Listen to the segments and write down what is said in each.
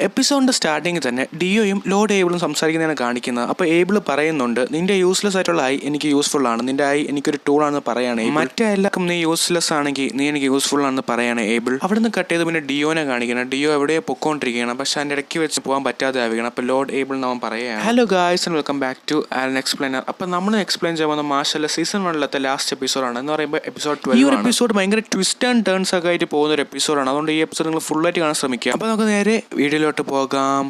എപ്പിസോഡിന്റെ സ്റ്റാർട്ടിങ്ങിൽ തന്നെ ഡിയോയും ലോർഡ് ഏബിളും സംസാരിക്കുന്നതാണ് കാണിക്കുന്നത്. അപ്പോൾ ഏബിൾ പറയുന്നുണ്ട്, നിന്റെ യൂസ്ലെസ് ആയിട്ടുള്ള ഐ എനിക്ക് യൂസ്ഫുൾ ആണ്, നിന്റെ ഐ എനിക്കൊരു ടൂൾ ആണെന്ന് പറയാണ്. മറ്റേ എല്ലാവർക്കും നീ യൂസ്ലെസ് ആണെങ്കിൽ നീ എനിക്ക് യൂസ്ഫുൾ ആണെന്ന് പറയാണ് ഏബിൾ. അവിടുന്ന് കട്ട് ചെയ്ത് പിന്നെ ഡിയോനെ കാണിക്കണം. ഡിയോ എവിടെയോ പൊക്കോണ്ടിരിക്കുകയാണ്, പക്ഷെ അതിന്റെ ഇടയ്ക്ക് വെച്ച് പോകാൻ പറ്റാതെ ആവുകയാണ്. അപ്പോൾ ലോർഡ് ഏബിൾ അവൻ പറയുകയാണ്, hello guys and welcome back to Alan explainer. അപ്പോൾ നമ്മൾ എക്സ്പ്ലെയിൻ ചെയ്യുന്ന മാഷല്ല സീസൺ 1 ലാസ്റ്റ് എപ്പിസോഡാണ് എന്ന് പറയുമ്പോൾ എപ്പിസോഡ് 12. ഈ ഒരു എപ്പിസോഡ് ഭയങ്കര ട്വിസ്റ്റ് ആൻഡ് ടേൺസ് ഒക്കെ ആയിട്ട് പോകുന്ന ഒരു എപ്പിസോഡാണ്. അതുകൊണ്ട് ഈ എപ്പിസോഡ് നിങ്ങൾ ഫുൾ ആയിട്ട് കാണാൻ ശ്രമിക്കുക. അപ്പോൾ നമുക്ക് നേരെ വീഡിയോയിലോട്ട് പോകാം.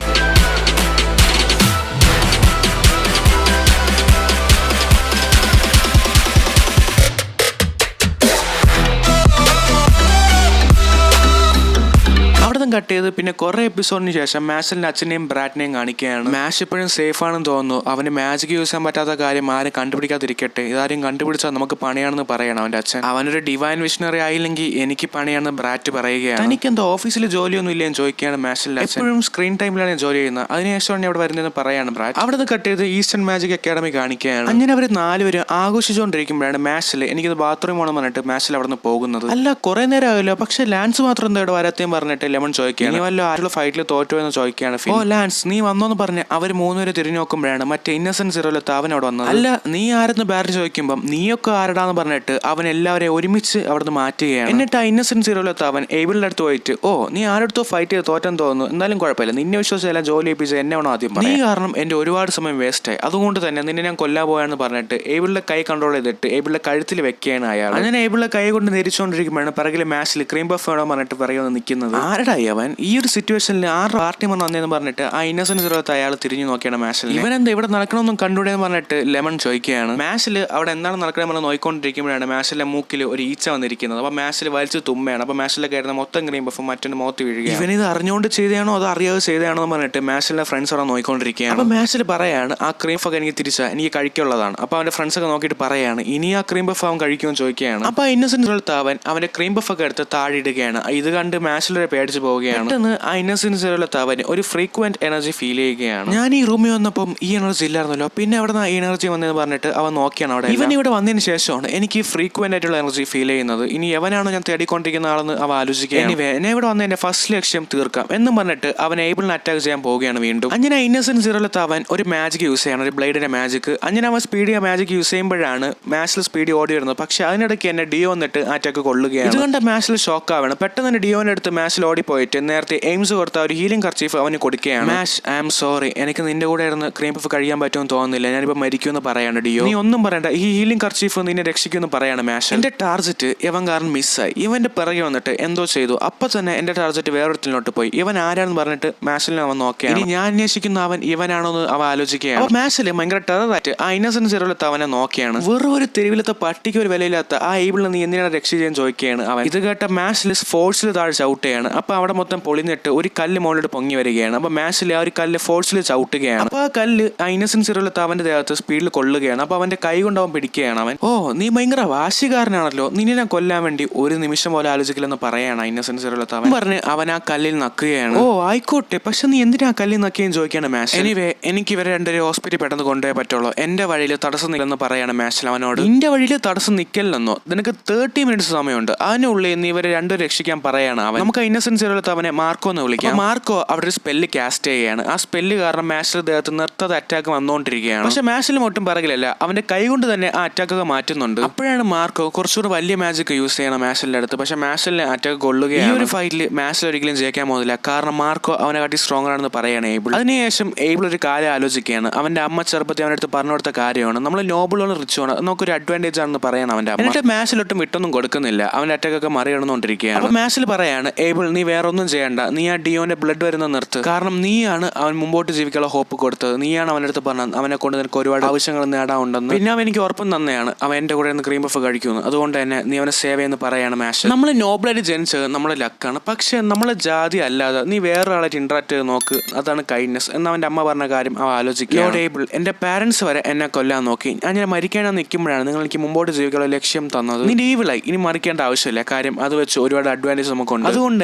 കട്ട് ചെയ്ത് പിന്നെ കുറെ എപ്പിസോഡിന് ശേഷം മാഷിന്റെ അച്ഛനെയും ബ്രാറ്റിനെയും കാണിക്കുകയാണ്. മാഷ് ഇപ്പോഴും സേഫ് ആണെന്ന് തോന്നുന്നു. അവന് മാജിക് യൂസ് ചെയ്യാൻ പറ്റാത്ത കാര്യം ആരും കണ്ടുപിടിക്കാതിരിക്കട്ടെ, ഇതാരും കണ്ടുപിടിച്ചാൽ നമുക്ക് പണിയാണെന്ന് പറയണം അവന്റെ അച്ഛൻ. അവനൊരു ഡിവൈൻ വിഷണറി ആയില്ലെങ്കിൽ എനിക്ക് പണിയാണെന്ന് ബ്രാറ്റ് പറയുകയാണ്. എനിക്ക് എന്തോ ഓഫീസിൽ ജോലിയൊന്നും ഇല്ലെന്ന് ചോദിക്കുകയാണ് മാഷിന്റെ അച്ഛൻ. എപ്പോഴും സ്ക്രീൻ ടൈമിലാണ് ജോലി ചെയ്യുന്നത്, അതിനുശേഷമാണ് ഇവിടെ വരുന്നതെന്ന് പറയാണ് ബ്രാറ്റ്. അവിടെ നിന്ന് കട്ട് ചെയ്ത് ഈസ്റ്റേൺ മാജിക് അക്കാഡമി കാണിക്കുകയാണ്. അങ്ങനെ അവർ 4 പേരും ആഘോഷിച്ചുകൊണ്ടിരിക്കുമ്പോഴാണ് മാഷിൽ എനിക്കിത് ബാത്റൂം ആണെന്ന് പറഞ്ഞിട്ട് മാഷിൽ അവിടെ നിന്ന് പോകുന്നത്. അല്ല കുറെ നേരം ആവില്ല, പക്ഷെ ലാൻസ് മാത്രം എന്താ ഇവിടെ വരാത്തേം പറഞ്ഞിട്ട് ലെമൺ ചോദിക്കുകയാണ്. വല്ല ആരുടെ ഫൈറ്റിൽ തോറ്റോ എന്ന് ചോദിക്കുകയാണ്. ഓ ലാൻസ് നീ വന്നോന്ന് പറഞ്ഞ് അവർ 3 പേര് തിരിഞ്ഞു നോക്കുമ്പോഴാണ് മറ്റേ ഇന്നസെന്റ് സീറോയിലത്തെ അവൻ അവിടെ വന്നത്. അല്ല നീ ആരെന്ന് ബാറ്റ് ചോദിക്കുമ്പോൾ നീയൊക്കെ ആരടാന്ന് പറഞ്ഞിട്ട് അവൻ എല്ലാവരെയും ഒരുമിച്ച് അവിടെ മാറ്റുകയാണ്. എന്നിട്ട് ആ ഇന്നസെന്റ് സീറോയിലത്തെ അവൻ ഏബിളിന്റെ അടുത്ത് പോയിട്ട്, ഓ നീ ആരടുത്തോ ഫൈറ്റ് ചെയ്ത് തോറ്റെന്ന് തോന്നുന്നു, എന്നാലും കുഴപ്പമില്ല, നിന്നെ വിശ്വസിച്ച് എല്ലാം ജോലി ഏൽപ്പിച്ച് എന്നെ വേണം ആദ്യം. നീ കാരണം എന്റെ ഒരുപാട് സമയം വേസ്റ്റ് ആയി, അതുകൊണ്ട് തന്നെ നിന്നെ ഞാൻ കൊല്ലാൻ പോയാന്ന് പറഞ്ഞിട്ട് ഏബിളിന്റെ കൈ കൺട്രോൾ ചെയ്തിട്ട് ഏബിളിന്റെ കഴുത്തിൽ വെക്കുകയാണ് അയാൾ. അങ്ങനെ ഏബിളിന്റെ കൈ കൊണ്ട് ധരിച്ചുകൊണ്ടിരിക്കുമ്പോഴാണ് പിറകിലെ മാച്ചിൽ ക്രീം ബഫ് വേണോ പറഞ്ഞിട്ട് പറയുമെന്ന് നിൽക്കുന്നത്. ആരടായി അവൻ? ഈ ഒരു സിറ്റുവേഷനിൽ പാർട്ടി വന്നതെന്ന് പറഞ്ഞിട്ട് ആ ഇന്നസെന്റ് സീറോത്ത് അയാൾ തിരിഞ്ഞു നോക്കിയാണ് മാഷിൽ. ഇവനെന്താ ഇവിടെ നടക്കണമെന്നും കണ്ടുകൂടെന്ന് പറഞ്ഞിട്ട് ലെമൺ ചോദിക്കുകയാണ്. മാഷിൽ അവിടെ എന്താണ് നടക്കണമെന്ന് നോക്കിക്കൊണ്ടിരിക്കുമ്പോഴാണ് മാഷിലെ മൂക്കിൽ ഒരു ഈച്ച വന്നിരിക്കുന്നത്. അപ്പൊ മാഷിൽ വലിച്ചു തുമ്മയാണ്. അപ്പൊ മാഷിലെ കയറുന്ന മൊത്തം ക്രീം ബഫും മറ്റൊരു മുഖത്ത് വീഴുകയാണ്. ഇവനിത് അറിഞ്ഞുകൊണ്ട് ചെയ്തതാണോ അതോ അറിയാതെ ചെയ്തതാണോ എന്ന് പറഞ്ഞിട്ട് മാഷിലെ ഫ്രണ്ട്സ് അവിടെ നോക്കിക്കൊണ്ടിരിക്കുകയാണ്. അപ്പൊ മാഷിൽ പറയാണ്, ആ ക്രീം ബഫ് എനിക്ക് തിരിച്ചാൽ എനിക്ക് കഴിക്കുള്ളതാണ്. അപ്പൊ അവന്റെ ഫ്രണ്ട്സ് ഒക്കെ നോക്കിയിട്ട് പറയാണ്, ഇനി ആ ക്രീം ബഫ് അവൻ കഴിക്കുമെന്ന് ചോദിക്കുകയാണ്. അപ്പൊ ഇന്നസെന്റ് സീറോത്ത് അവൻ അവന്റെ ക്രീം ബഫ് ഒക്കെ എടുത്ത് താഴെ ഇടുകയാണ്. ഇത് കണ്ട് മാഷിലൊരു പേടിച്ച് പോവുകയാണ്. ആ ഇന്നസെന്റ് സീറോത്ത് അവന് ഒരു ഫ്രീക്വന്റ് എനർജി ഫീൽ ചെയ്യുകയാണ്. ഞാൻ ഈ റൂമിൽ വന്നപ്പം ഈ എനർജി ഇല്ലായിരുന്നല്ലോ, പിന്നെ അവിടെ നിന്ന് എനർജി വന്നെന്ന് പറഞ്ഞിട്ട് അവൻ നോക്കിയാണ് അവിടെ. ഇവൻ ഇവിടെ വന്നതിന് ശേഷമാണ് എനിക്ക് ഫ്രീക്വന്റ് ആയിട്ടുള്ള എനർജി ഫീൽ ചെയ്യുന്നത്. ഇനി എവനാണോ ഞാൻ തേടിക്കൊണ്ടിരിക്കുന്ന ആളെന്ന് അവൻ ആലോചിക്കുകയാണ്. എന്നെ ഇവിടെ വന്ന എന്റെ ഫസ്റ്റ് ലക്ഷ്യം തീർക്കാം എന്നും പറഞ്ഞിട്ട് അവൻ ഏബിളിനെ അറ്റാക്ക് ചെയ്യാൻ പോവുകയാണ് വീണ്ടും. അങ്ങനെ ഇന്നസെന്റ് സീറോയിലത്തെ അവൻ ഒരു മാജിക് യൂസ് ചെയ്യണം, ഒരു ബ്ലേഡിന്റെ മാജിക്. അങ്ങനെ അവൻ സ്പീഡിയ മാജിക് യൂസ് ചെയ്യുമ്പോഴാണ് മാഷിൽ സ്പീഡ് ഓടി വരുന്നത്. പക്ഷെ അതിനിടയ്ക്ക് എന്നെ ഡിയോ വന്നിട്ട് അറ്റാക്ക് കൊള്ളുകയാണ്. ഇതുകൊണ്ട് മാഷിൽ ഷോക്ക് ആവണം. പെട്ടെന്ന് തന്നെ ഡിയോനെ അടുത്ത് മാഷിൽ ഓടിപ്പോയിട്ട് നേരത്തെ എയിംസ് കൊടുത്ത ഒരു ഹീലിംഗ് കർച്ചീഫ് അവന് കൊടുക്കുകയാണ്. മാഷ് ഐ ആം സോറി, എനിക്ക് നിന്റെ കൂടെ ഇരുന്ന് ക്രീം പഫ് കഴിയാൻ പറ്റുമെന്ന് തോന്നുന്നില്ല, ഞാനിപ്പോ മരിക്കുമെന്ന് പറയാണ് ഡിയോ. നീ ഒന്നും പറയണ്ട, ഈ ഹീലിംഗ് കർച്ചീഫ് നിന്നെ രക്ഷിക്കുമെന്ന് പറയാണ് മാഷ്. എന്റെ ടാർജറ്റ് ഇവൻ കാരണം മിസ്സായി. ഇവന്റെ പിറകെ വന്നിട്ട് എന്തോ ചെയ്തു. അപ്പൊ തന്നെ എന്റെ ടാർജറ്റ് വേറൊരുത്തിലോട്ട് പോയി. ഇവൻ ആരാണെന്ന് പറഞ്ഞിട്ട് മാഷിലിനെ അവൻ നോക്കിയാണ്. ഇനി ഞാൻ അന്വേഷിക്കുന്ന അവൻ ഇവനാണോ എന്ന് അവൻ ആലോചിക്കുകയാണ്. അപ്പൊ മാഷില് ഭയങ്കര ടെററായിട്ട് ആ ഇന്നസെന്റ് സീറോയിലത്തെ അവനെ നോക്കിയാണ്. വെറും ഒരു തെരുവിലത്തെ പട്ടിക്ക് ഒരു വിലയില്ലാത്ത ആ ഏബിളിനെ നീ എന്തിനാണ് രക്ഷിക്കാൻ ചോദിക്കുകയാണ് അവൻ. ഇത് കേട്ട മാഷിൽ ഫോഴ്സിൽ താഴെ ചവിട്ടുകയാണ്. അപ്പൊ അവിടെ മൊത്തം പൊളിഞ്ഞിട്ട് ഒരു കല്ല് മുകളിലോട്ട് പൊങ്ങി വരികയാണ്. അപ്പൊ മാഷിൽ ആ ഒരു കല്ല് ഫോഴ്സിൽ ചവിട്ടുകയാണ്. അപ്പൊ ആ കല്ല് ആ ഇന്നസെന്റ് സീറോയിലത്തെ അവന്റെ ദേഹത്ത് സ്പീഡിൽ കൊള്ളുകയാണ്. അപ്പൊ അവന്റെ കൈ കൊണ്ട് അവൻ പിടിക്കുകയാണ്. അവൻ, ഓ നീ ഭയങ്കര വാശികാരനാണല്ലോ, നിന്നെ ഞാൻ കൊല്ലാൻ വേണ്ടി ഒരു നിമിഷം പോലെ ആലോചിക്കില്ലെന്ന് പറയാണ് ഇന്നസെന്റ് സീറോയിലത്തെ അവൻ. പറഞ്ഞ് അവൻ ആ കല്ലിൽ നക്കുകയാണ്. ഓ ആയിക്കോട്ടെ, പക്ഷെ നീ എന്തിനാ ആ കല്ലിൽ നക്കുകയും ചോദിക്കുകയാണ് മാഷ്. എനിവേ എനിക്ക് ഇവരെ 2 ഹോസ്പിറ്റലിൽ പെട്ടെന്ന് കൊണ്ടുപോയേ പറ്റുള്ളൂ, എന്റെ വഴിയിൽ തടസ്സം നില്ലെന്ന് പറയാണ് മാഷിൽ അവനോട്. നിന്റെ വഴിയിൽ തടസ്സം നിൽക്കലെന്നോ, നിനക്ക് 30 മിനിറ്റ്സ് സമയമുണ്ട്, അതിനുള്ളിൽ നീ ഇവരെ 2 രക്ഷിക്കാൻ പറയാണ് അവൻ. നമുക്ക് ഇന്നസെന്റ് സീറോയിലത്തെ അവനെ മാർക്കോ എന്ന് വിളിക്കാം. മാർക്കോ അവിടെ ഒരു സ്പെല്ല് കാസ്റ്റ് ചെയ്യുകയാണ്. ആ സ്പെല്ല് കാരണം മാഷിൽ ദേഹത്ത് നിർത്താതെ അറ്റാക്ക് വന്നുകൊണ്ടിരിക്കുകയാണ്. പക്ഷെ മാഷിലും ഒട്ടും പറകിലല്ല, അവന്റെ കൈ കൊണ്ട് തന്നെ ആ അറ്റാക്ക് ഒക്കെ മാറ്റുന്നുണ്ട്. അപ്പോഴാണ് മാർക്കോ കുറച്ചുകൂടി വലിയ മാജിക് യൂസ് ചെയ്യണം മാഷിലിന്റെ അടുത്ത്. പക്ഷെ മാഷിലിനെ അറ്റാക്ക് കൊള്ളുകയാണ്. ഈ ഒരു ഫൈറ്റിൽ മാഷിൽ ഒരിക്കലും ജയിക്കാൻ പോകുന്നില്ല, കാരണം മാർക്കോ അവനെ കാട്ടി സ്ട്രോങ് ആണെന്ന് പറയാണ് ഏബിൾ. അതിനുശേഷം ഏബിൾ ഒരു കാര്യം ആലോചിക്കുകയാണ്. അവന്റെ അമ്മ ചെറുപ്പത്തിൽ അവന്റെ അടുത്ത് പറഞ്ഞു കൊടുത്ത കാര്യമാണ്, നമ്മൾ നോബിളാണ് റിച്ച് ആണ്, നമുക്കൊരു അഡ്വാൻറ്റേജ് ആണെന്ന് പറയണം അവന്റെ അമ്മ. എന്നിട്ട് മാഷിലൊട്ടും വിട്ടൊന്നും കൊടുക്കുന്നില്ല, അവന്റെ അറ്റാക്ക് ഒക്കെ മറികടന്നുകൊണ്ടിരിക്കുകയാണ്. അപ്പൊ മാഷിൽ പറയാണ്, ഏബിൾ നീ വേറെ ഒന്നും ചെയ്യണ്ട, നീ ആ ഡിയോന്റെ ബ്ലഡ് വരുന്ന നിർത്ത്, കാരണം നീയാണ് അവൻ മുമ്പോട്ട് ജീവിക്കാനുള്ള ഹോപ്പ് കൊടുത്തത്, നീയാണ് അവൻ്റെ അടുത്ത് പറഞ്ഞത് അവനെ കൊണ്ട് നിനക്ക് ഒരുപാട് ആവശ്യങ്ങൾ നേടാനുണ്ടെന്ന്. പിന്നെ അവൻ എനിക്ക് ഉറപ്പും തന്നെയാണ് അവൻ എന്റെ കൂടെ നിന്ന് ക്രീം പഫ് കഴിക്കുന്നു, അതുകൊണ്ട് തന്നെ നീ അവനെ സേവ് എന്ന് പറയാണ് മാഷ്. നമ്മൾ നോബിളായിട്ട് ജനിച്ചത് നമ്മളെ ലക്കാണ്, പക്ഷെ നമ്മളെ ജാതി അല്ലാതെ നീ വേറൊരാളായിട്ട് ഇന്ററാക്ട് ചെയ്ത് നോക്ക്, അതാണ് കൈൻഡ്നെസ് എന്ന് അവന്റെ അമ്മ പറഞ്ഞ കാര്യം അവൻ ആലോചിക്കുക. ഏബിൾ എന്റെ പാരന്റ്സ് വരെ എന്നെ കൊല്ലാൻ നോക്കി, ഞാൻ മരിക്കാനാ നിൽക്കുമ്പോഴാണ് നിങ്ങൾ എനിക്ക് മുമ്പോട്ട് ജീവിക്കാനുള്ള ലക്ഷ്യം തന്നത്. നീ ഈവിളായി, ഇനി മറിക്കേണ്ട ആവശ്യമില്ല, കാര്യം അത് വെച്ച് ഒരുപാട് അഡ്വാൻറ്റേജ് നമുക്കുണ്ട്, അതുകൊണ്ട്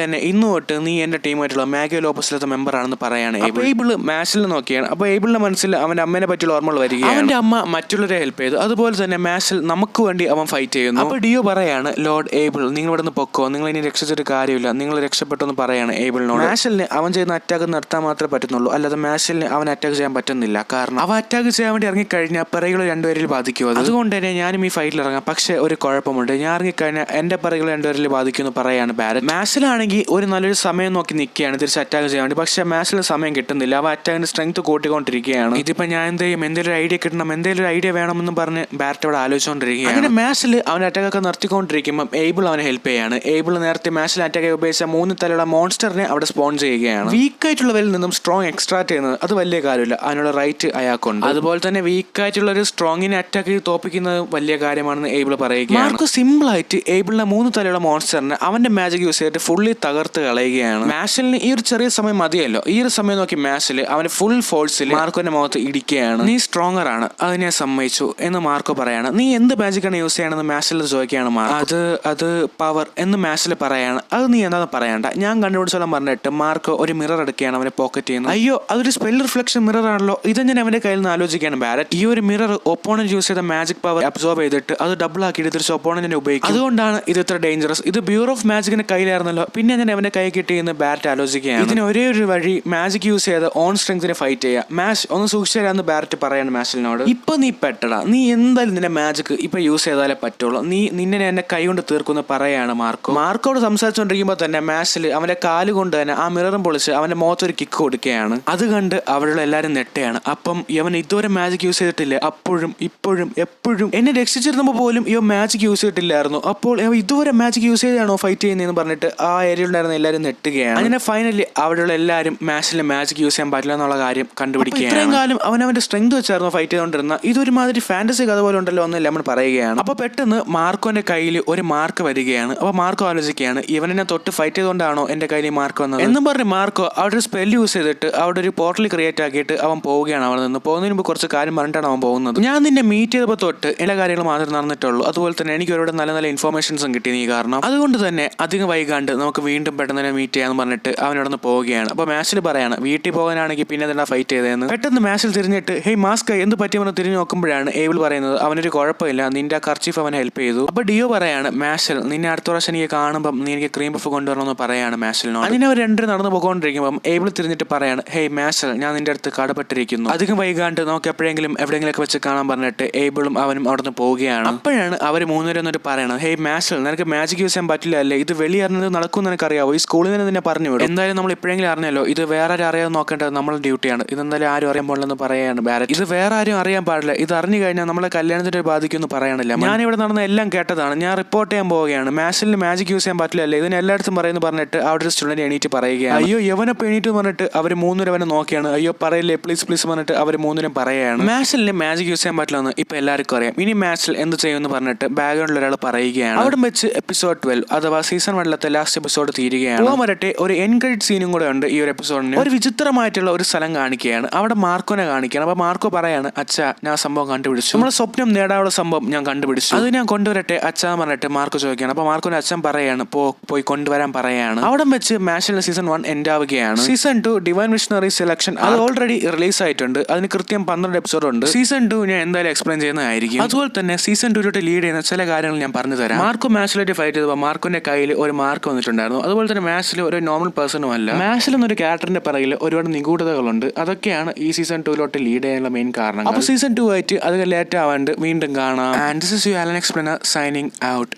തന്നെ ഇന്ന് തൊട്ട് നീ എന്റെ ടീമായിട്ടുള്ള മാഗിയോ ലോപ്പസിലത്തെ മെമ്പർ ആണെന്ന് പറയാണ് ഏബിള് മാഷിൽ നോക്കിയാണ്. അപ്പോൾ ഏബിളിന്റെ മനസ്സിൽ അവന്റെ അമ്മേനെ പറ്റിയുള്ള ഓർമ്മകൾ വരികയാണ്. അവന്റെ അമ്മ മറ്റുള്ളവരെ ഹെൽപ്പ് ചെയ്തു, അതുപോലെ തന്നെ മാഷിൽ നമുക്ക് വേണ്ടി അവൻ ഫൈറ്റ് ചെയ്യുന്നു. അപ്പോൾ ഡിയോ പറയാണ്, ലോർഡ് ഏബിൾ നിങ്ങൾ ഇവിടെ നിന്ന് പൊക്കോ, നിങ്ങൾ ഇനി രക്ഷിച്ചിട്ട് കാര്യമില്ല, നിങ്ങൾ രക്ഷപ്പെട്ടു എന്ന് പറയാണ് ഏബിളിനോട്. മാഷിലിന് അവൻ ചെയ്യുന്ന അറ്റാക്ക് നിർത്താൻ മാത്രമേ പറ്റുന്നുള്ളൂ, അല്ലാതെ മാഷിലിന് അവൻ അറ്റാക്ക് ചെയ്യാൻ പറ്റുന്നില്ല. കാരണം അവൻ അറ്റാക്ക് ചെയ്യാൻ വേണ്ടി ഇറങ്ങിക്കഴിഞ്ഞാൽ പിറകിൽ രണ്ടുപേരിൽ ബാധിക്കും. അതുകൊണ്ട് തന്നെ ഞാനും ഈ ഫൈറ്റിൽ ഇറങ്ങാം, പക്ഷേ ഒരു കുഴപ്പമുണ്ട്, ഞാൻ ഇറങ്ങിക്കഴിഞ്ഞാൽ എന്റെ പിറകിൽ രണ്ടുപേരിൽ ബാധിക്കുമെന്ന് പറയാണ് ബാരറ്റ്. മാഷിലാണെങ്കിൽ ഒരു നല്ലൊരു സമയം നോക്കി നിൽക്കുകയാണ് തിരിച്ച് അറ്റാക്ക് ചെയ്യാൻ വേണ്ടി, പക്ഷേ മാഷിൽ സമയം കിട്ടുന്നില്ല. അവ അറ്റാക്കിന്റെ സ്ട്രെങ്ത് കൂട്ടിക്കൊണ്ടിരിക്കുകയാണ്. ഇതിപ്പോ ഞാൻ എന്ത് ചെയ്യും, എന്തെങ്കിലും ഒരു ഐഡിയ കിട്ടണം, എന്തെങ്കിലും ഒരു ഐഡിയ വേണമെന്ന് പറഞ്ഞ് ബാരറ്റ് അവിടെ ആലോചിച്ചുകൊണ്ടിരിക്കുകയാണ്. അങ്ങനെ മാഷിൽ അവന്റെ അറ്റാക്കൊക്കെ നിർത്തിക്കൊണ്ടിരിക്കുമ്പോൾ ഏബിൾ അവനെ ഹെൽപ്പ് ചെയ്യാണ്. ഏബിൾ നേരത്തെ മാഷിൽ അറ്റാക്ക് ഉപയോഗിച്ച 3 തലയുള്ള മോൺസ്റ്ററിനെ അവിടെ സ്പോൺ ചെയ്യുകയാണ്. വീക്ക് ആയിട്ടുള്ളവരിൽ നിന്നും സ്ട്രോങ് എക്സ്ട്രാക്ട് ചെയ്യുന്നത് അത് വലിയ കാര്യമില്ല, അതിനുള്ള റൈറ്റ് അയാൾക്കുണ്ട്. അതുപോലെ തന്നെ വീക്ക് ആയിട്ടുള്ള ഒരു സ്ട്രോങ്ങിനെ അറ്റാക്ക് ചെയ്ത് തോപ്പിക്കുന്നത് വലിയ കാര്യമാണെന്ന് ഏബിൾ പറയുകയാണ്. മാർക്ക് സിമ്പിൾ ആയിട്ട് ഏബിളിന്റെ 3 തലയുള്ള മോൺസ്റ്ററിനെ അവന്റെ മാജിക് യൂസ് ചെയ്തിട്ട് ഫുള്ളി തകർത്ത് കളയുകയാണ്. മാഷിലിന് ഈ ഒരു ചെറിയ സമയം മതിയല്ലോ, ഈ ഒരു സമയം നോക്കി മാഷിൽ അവന് ഫുൾ ഫോഴ്സിൽ മാർക്കോന്റെ മുഖത്ത് ഇടിക്കുകയാണ്. നീ സ്ട്രോങ്ങർ ആണ്, അത് ഞാൻ സമ്മതിച്ചു എന്ന് മാർക്കോ പറയാണ്. നീ എന്ത് മാജിക്കാണ് യൂസ് ചെയ്യണമെന്ന് മാഷിൽ ചോദിക്കുകയാണ് മാർക്ക്. അത് പവർ എന്ന് മാഷിൽ പറയാണ്. അത് നീ എന്താണെന്ന് പറയണ്ട, ഞാൻ കണ്ടുപിടിച്ചോളാൻ പറഞ്ഞിട്ട് മാർക്കോ ഒരു മിറർ എടുക്കുകയാണ് അവന്റെ പോക്കറ്റ് ചെയ്യുന്നത്. അയ്യോ അതൊരു സ്പെൽ റിഫ്ലക്ഷൻ മിറർ ആണല്ലോ, ഇത് ഞാൻ അവന്റെ കയ്യിൽ നിന്ന് ആലോചിക്കുകയാണ് ബാരറ്റ്. ഈ ഒരു മിറർ ഒപ്പോണന്റ് യൂസ് ചെയ്ത മാജിക് പവർ അബ്സോർബ് ചെയ്തിട്ട് അത് ഡബിൾ ആക്കിയിട്ട് തിരിച്ച് ഒപ്പോണന്റിനെ ഉപയോഗിക്കും, അതുകൊണ്ടാണ് ഇത് ഇത്ര ഡേഞ്ചറസ്. ഇത് ബ്യൂറോ ഓഫ് മാജിക്കിന്റെ കയ്യിലായിരുന്നല്ലോ, പിന്നെ ഞാൻ അവന്റെ കൈ കിട്ടിയെന്ന് ബാരറ്റ് ആലോചിക്കുകയാണ്. ഇതിന് ഒരേ ഒരു വഴി മാജിക് യൂസ് ചെയ്ത് ഓൺ സ്ട്രെങ്തിനെ ഫൈറ്റ് ചെയ്യുക. മാഷ് ഒന്ന് സൂക്ഷിച്ചാന്ന് ബാരറ്റ് പറയാണ് മാഷിനോട്. ഇപ്പൊ നീ പെട്ടടാ, നീ എന്തായാലും നിന്റെ മാജിക് ഇപ്പൊ യൂസ് ചെയ്താലേ പറ്റുള്ളൂ, നിന്നെ എന്നെ കൈ കൊണ്ട് തീർക്കുന്ന പറയാണ് മാർക്കോ. മാർക്കോട് സംസാരിച്ചുകൊണ്ടിരിക്കുമ്പോൾ തന്നെ മാഷിൽ അവന്റെ കാല് കൊണ്ട് തന്നെ ആ മിററും പൊളിച്ച് അവന്റെ മുഖത്തൊരു കിക്ക് കൊടുക്കുകയാണ്. അത് കണ്ട് അവിടെയുള്ള എല്ലാരും നെട്ടയാണ്. അപ്പം ഇവൻ ഇതുവരെ മാജിക് യൂസ് ചെയ്തിട്ടില്ല, അപ്പോഴും ഇപ്പോഴും എപ്പോഴും എന്നെ രക്ഷിച്ചിരുന്നപ്പോൾ പോലും ഇവ മാജിക് യൂസ് ചെയ്തിട്ടില്ലായിരുന്നു, അപ്പോൾ ഇതുവരെ മാജിക് യൂസ് ചെയ്താണോ ഫൈറ്റ് ചെയ്യുന്നതെന്ന് പറഞ്ഞിട്ട് ആ ഏരിയയിലുണ്ടായിരുന്ന എല്ലാവരും നെട്ടുകയാണ്. അങ്ങനെ ഫൈനലി അവിടെയുള്ള എല്ലാവരും മാഷിലെ മാജിക് യൂസ് ചെയ്യാൻ പറ്റില്ല എന്നുള്ള കാര്യം കണ്ടുപിടിക്കുകയാണ്. ഇത്രയും കാലം അവന്റെ സ്ട്രെങ്ത് വെച്ചായിരുന്നു ഫൈറ്റ് ചെയ്തുകൊണ്ടിരുന്ന, ഇതൊരുമാതിരി ഫാന്റസി കഥ പോലെ ഉണ്ടല്ലോ എന്ന് ലെമൺ പറയുകയാണ്. അപ്പൊ പെട്ടെന്ന് മാർക്കോന്റെ കയ്യിൽ ഒരു മാർക്ക് വരികയാണ്. അപ്പൊ മാർക്കോ ആലോചിക്കുകയാണ്, ഇവനെ തൊട്ട് ഫൈറ്റ് ചെയ്തുകൊണ്ടാണോ എന്റെ കയ്യിൽ മാർക്ക് വന്നത് എന്നും പറഞ്ഞ് മാർക്കോ അവിടെ ഒരു സ്പെൽ യൂസ് ചെയ്തിട്ട് അവിടെ ഒരു പോർട്ടൽ ക്രിയേറ്റ് ആക്കിയിട്ട് അവൻ പോവുകയാണ്. അവിടെ നിന്ന് പോകുന്നതിന് മുമ്പ് കുറച്ച് കാര്യം പറഞ്ഞിട്ടാണ് അവൻ പോകുന്നത്. ഞാൻ നിന്നെ മീറ്റ് ചെയ്തപ്പോൾ തൊട്ട് എല്ലാ കാര്യങ്ങളും മാത്രമേ നടന്നിട്ടുള്ളൂ, അതുപോലെ തന്നെ എനിക്ക് ഒരുപാട് നല്ല നല്ല ഇൻഫോർമേഷൻസും കിട്ടി നീ കാരണം, അതുകൊണ്ട് തന്നെ അധികം വൈകാണ്ട് നമുക്ക് വീണ്ടും പെട്ടെന്ന് തന്നെ മീറ്റ് ചെയ്യാന്ന് പറഞ്ഞിട്ട് അവൻ അവിടെ നിന്ന് പോവുകയാണ്. അപ്പൊ മാഷിൽ പറയാണ്, വീട്ടിൽ പോകാനാണെങ്കിൽ പിന്നെ തന്നെ ഫൈറ്റ് ചെയ്തതെന്ന്. പെട്ടെന്ന് മാഷിൽ തിരിഞ്ഞിട്ട് ഹേയ് മാസ്ക് എന്ത് പറ്റിയെന്ന് തിരിഞ്ഞു നോക്കുമ്പോഴാണ് ഏബിൾ പറയുന്നത്, അവനൊരു കുഴപ്പമില്ല, നിന്റെ കർച്ചീഫ് അവൻ ഹെൽപ്പ് ചെയ്തു. അപ്പൊ ഡിയോ പറയാണ്, മാഷിൽ നിന്നെ അടുത്ത പ്രാവശ്യം എനിക്ക് കാണുമ്പോൾ നീ എനിക്ക് ക്രീം പഫ് കൊണ്ടുവരണമെന്ന് പറയാണ് മാഷിലിനോട്. അതിനെ അവർ രണ്ടും നടന്നു പോയിക്കൊണ്ടിരിക്കുമ്പോൾ ഏബിൾ തിരിഞ്ഞിട്ട് പറയാണ്, ഹേയ് മാഷിൽ ഞാൻ നിന്റെ അടുത്ത് കടപ്പെട്ടിരിക്കുന്നു, അധികം വൈകാണ്ട് നമുക്ക് എവിടെയെങ്കിലൊക്കെ വെച്ച് കാണാൻ പറഞ്ഞിട്ട് ഏബിളും അവനും അവിടെ നിന്ന് പോവുകയാണ്. അപ്പോഴാണ് അവർ 3 പേരും എന്നിട്ട് പറയണം, ഹേയ് മാഷിൽ നിനക്ക് മാജിക് യൂസ് ചെയ്യാൻ പറ്റില്ല അല്ലേ, ഇത് വെളിയറിഞ്ഞത് നടക്കുമെന്ന് നിനക്കറിയാവോ, ഈ സ്കൂളിൽ നിന്ന് നിന്നെ പറഞ്ഞു വിടും, എന്തായാലും നമ്മൾ ഇപ്പോഴെങ്കിലും അറിഞ്ഞല്ലോ, ഇത് വേറെ ആരും അറിയാതെ നോക്കേണ്ടത് നമ്മളുടെ ഡ്യൂട്ടിയാണ്, ഇതെന്തായാലും ആരും അറിയാൻ പാടില്ലെന്ന് പറയാണ് ബാരറ്റ്. ഇത് വേറെ ആരും അറിയാൻ പാടില്ല, ഇത് അറിഞ്ഞു കഴിഞ്ഞാൽ നമ്മളെ കല്യാണത്തിന്റെ ബാധിക്കുമെന്ന് പറയണില്ല. ഞാൻ ഇവിടെ നടന്ന എല്ലാം കേട്ടതാണ്, ഞാൻ റിപ്പോർട്ട് ചെയ്യാൻ പോവുകയാണ്, മാഷിലിന് മാജിക് യൂസ് ചെയ്യാൻ പറ്റില്ല അല്ലേ, ഇതിന് എല്ലായിടത്തും പറയുന്നു പറഞ്ഞിട്ട് അവിടെ ഒരു സ്റ്റുഡന്റ് എണീറ്റ് പറയുകയാണ്. അയ്യോ യവനപ്പോൾ എണീറ്റ് പറഞ്ഞിട്ട് അവർ 3 പേരും അവനെ നോക്കിയാണ്. അയ്യോ പറയില്ലേ പ്ലീസ് പ്ലീസ് പറഞ്ഞിട്ട് അവർ 3 പേരും പറയുകയാണ്. മാഷിലിന് മാജിക് യൂസ് ചെയ്യാൻ പറ്റില്ലെന്ന് ഇപ്പൊ എല്ലാവർക്കും അറിയാം, ഇനി മാഷിൽ എന്ത് ചെയ്യുമെന്ന് പറഞ്ഞിട്ട് ബാക്ക്ഗ്രൗണ്ടിൽ ഒരാൾ പറയുകയാണ്. അവിടെ വെച്ച് എപ്പിസോഡ് 12 അഥവാ സീസൺ 1 ലാസ്റ്റ് എപ്പിസോഡ് തീരുകയാണ്. വരട്ടെ ഒരു എൻഡ് ക്രെഡിറ്റ് സീനും കൂടെ ഉണ്ട് ഈ ഒരു എപ്പിസോഡിന്. ഒരു വിചിത്രമായിട്ടുള്ള ഒരു സ്ഥലം കാണിക്കുകയാണ്, അവിടെ മാർക്കോനെ കാണിക്കുകയാണ്. അപ്പൊ മാർക്കോ പറയാണ്, അച്ഛാ ഞാൻ സംഭവം കണ്ടുപിടിച്ചു, നമ്മളെ സ്വപ്നം നേടാനുള്ള സംഭവം ഞാൻ കണ്ടുപിടിച്ചു, അത് ഞാൻ കൊണ്ടുവരട്ടെ അച്ഛാ എന്ന് പറഞ്ഞിട്ട് മാർക്കോ ചോദിക്കുകയാണ്. അപ്പൊ മാർക്കോന്റെ അച്ഛൻ പറയാണ്, പോയി കൊണ്ടുവരാൻ പറയാണ്. അവിടെ വെച്ച് മാഷിലെ സീസൺ 1 എൻഡ് ആവുകയാണ്. സീസൺ 2 ഡിവൈൻ മിഷണറി സെലക്ഷൻ അത് ഓൾറെഡി റിലീസ് ആയിട്ടുണ്ട്, അതിന് കൃത്യം 12 എപ്പിസോഡ് ഉണ്ട്. സീസൺ 2 ഞാൻ എന്തായാലും എക്സ്പ്ലെയിൻ ചെയ്യുന്നതായിരിക്കും. അതുപോലെ തന്നെ സീസൺ 2 ലീഡ് ചെയ്യുന്ന ചില കാര്യങ്ങൾ ഞാൻ പറഞ്ഞു തരാം. മാർക്കോ മാഷിലായിട്ട് ഫൈറ്റ് ചെയ്തപ്പോൾ മാർക്കോന്റെ കയ്യിൽ ഒരു മാർക്ക് വന്നിട്ടുണ്ടായിരുന്നു. അതുപോലെ തന്നെ മാഷിൽ ഒരു നോർമൽ പേഴ്സണും അല്ല, മാഷിൽ എന്നൊരു ക്യാരക്ടറിന്റെ പിറകിൽ ഒരുപാട് നിഗൂഢതകളുണ്ട്. അതൊക്കെയാണ് ഈ സീസൺ 2 ലീഡ് ചെയ്യാനുള്ള മെയിൻ കാരണം. അപ്പോൾ സീസൺ 2 ആയിട്ട് അത് ലേറ്റ് ആവാണ്ട് വീണ്ടും കാണാം. And this is you Alan explainer signing out.